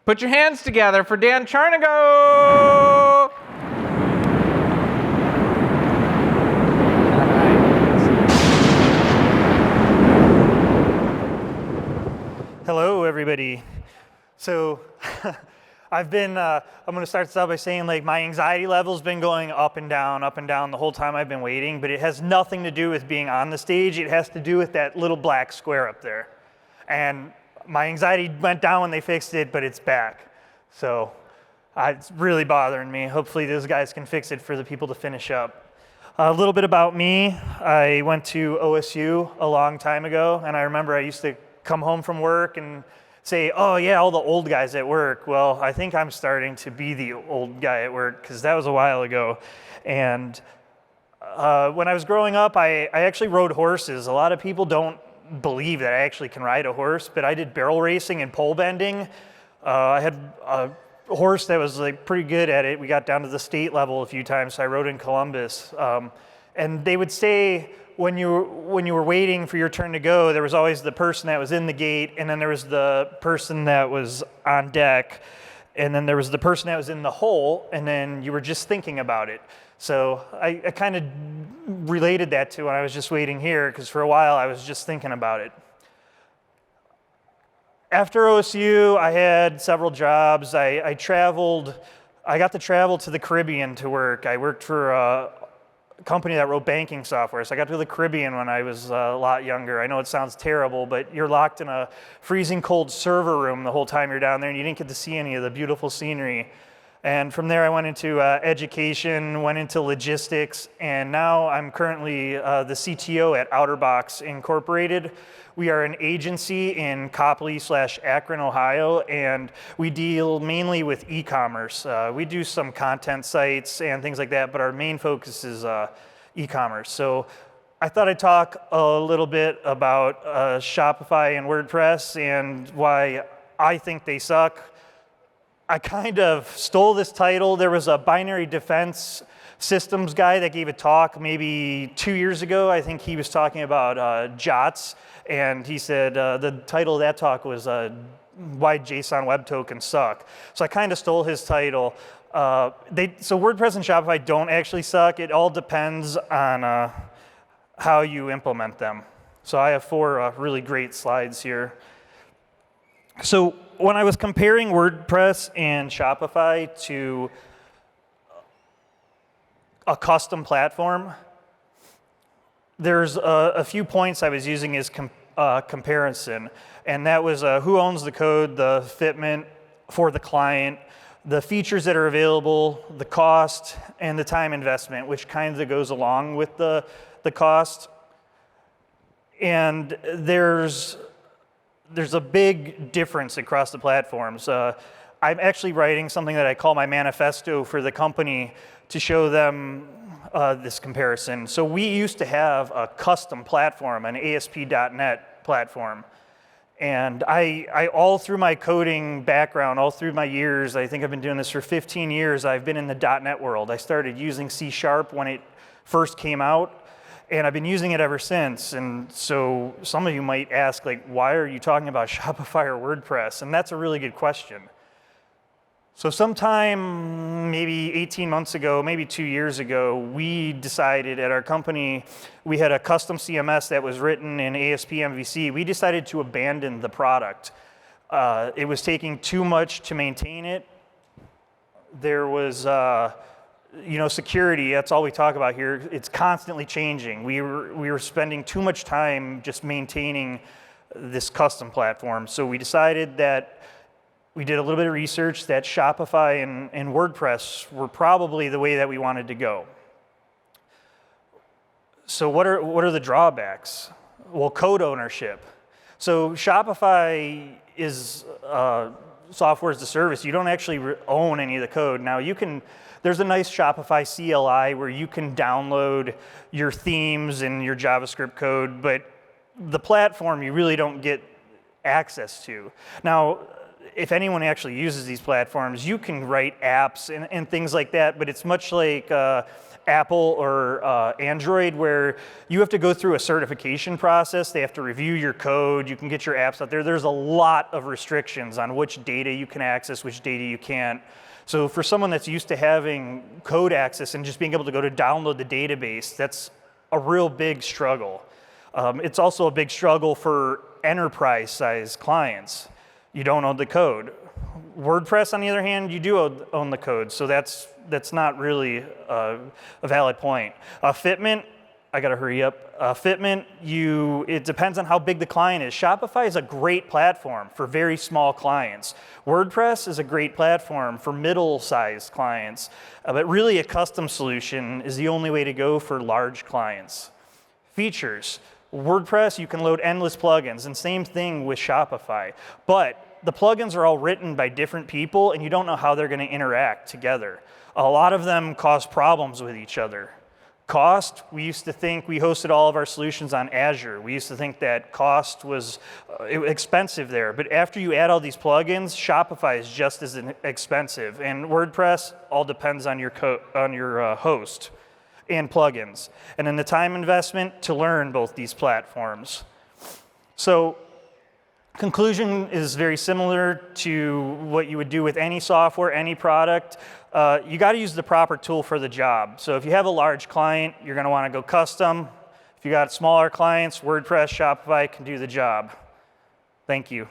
Put your hands together for Dan Charnigo! Hello, everybody. So I'm going to start this out by saying, like, my anxiety level's been going up and down the whole time I've been waiting, but it has nothing to do with being on the stage. It has to do with that little black square up there. And my anxiety went down when they fixed it, but it's back. So it's really bothering me. Hopefully those guys can fix it for the people to finish up. A little bit about me. I went to OSU a long time ago, and I remember I used to come home from work and say, oh yeah, all the old guys at work. Well, I think I'm starting to be the old guy at work, because that was a while ago. And when I was growing up, I actually rode horses. A lot of people don't believe that I actually can ride a horse, but I did barrel racing and pole bending. I had a horse that was like pretty good at it. We got down to the state level a few times, so I rode in Columbus. And they would say, when you were waiting for your turn to go, there was always the person that was in the gate, and then there was the person that was on deck, and then there was the person that was in the hole, and then you were just thinking about it. So I kind of related that to when I was just waiting here, because for a while I was just thinking about it. After OSU, I had several jobs. I traveled. I got to travel to the Caribbean to work. I worked for a company that wrote banking software. So I got to the Caribbean when I was a lot younger. I know it sounds terrible, but you're locked in a freezing cold server room the whole time you're down there, and you didn't get to see any of the beautiful scenery. And from there I went into education, went into logistics, and now I'm currently the CTO at OuterBox Incorporated. We are an agency in Copley/Akron, Ohio, and we deal mainly with e-commerce. We do some content sites and things like that, but our main focus is e-commerce. So I thought I'd talk a little bit about Shopify and WordPress and why I think they suck. I kind of stole this title. There was a binary defense systems guy that gave a talk maybe 2 years ago. I think he was talking about JOTs, and he said the title of that talk was Why JSON Web Tokens Suck. So I kind of stole his title. So WordPress and Shopify don't actually suck. It all depends on how you implement them. So I have 4 really great slides here. So when I was comparing WordPress and Shopify to a custom platform, there's a few points I was using as comparison, and that was who owns the code, the fitment for the client, the features that are available, the cost, and the time investment, which kind of goes along with the cost. And there's a big difference across the platforms. I'm actually writing something that I call my manifesto for the company to show them this comparison. So we used to have a custom platform, an ASP.NET platform. And I all through my coding background, all through my years, I think I've been doing this for 15 years, I've been in the .NET world. I started using C# when it first came out, and I've been using it ever since. And so some of you might ask, like, why are you talking about Shopify or WordPress? And that's a really good question. So sometime maybe 18 months ago, maybe 2 years ago, we decided at our company, we had a custom CMS that was written in ASP MVC. We decided to abandon the product. It was taking too much to maintain it. There was security, that's all we talk about here. It's constantly changing. We were spending too much time just maintaining this custom platform. So we decided that we did a little bit of research that Shopify and WordPress were probably the way that we wanted to go. So what are the drawbacks? Well, code ownership. So Shopify is software as a service. You don't actually own any of the code. Now there's a nice Shopify CLI where you can download your themes and your JavaScript code, but the platform you really don't get access to. Now, if anyone actually uses these platforms, you can write apps and things like that, but it's much like Apple or Android, where you have to go through a certification process. They have to review your code. You can get your apps out there. There's a lot of restrictions on which data you can access, which data you can't. So for someone that's used to having code access and just being able to go to download the database, that's a real big struggle. It's also a big struggle for enterprise-sized clients. You don't own the code. WordPress, on the other hand, you do own the code, so that's not really a valid point. Fitment, I gotta hurry up. Fitment, it depends on how big the client is. Shopify is a great platform for very small clients. WordPress is a great platform for middle-sized clients, but really a custom solution is the only way to go for large clients. Features, WordPress, you can load endless plugins, and same thing with Shopify. But the plugins are all written by different people, and you don't know how they're gonna interact together. A lot of them cause problems with each other. Cost, we used to think we hosted all of our solutions on Azure. We used to think that cost was expensive there. But after you add all these plugins, Shopify is just as expensive. And WordPress all depends on your host and plugins. And then the time investment to learn both these platforms. So conclusion is very similar to what you would do with any software, any product. You got to use the proper tool for the job. So if you have a large client, you're going to want to go custom. If you got smaller clients, WordPress, Shopify can do the job. Thank you.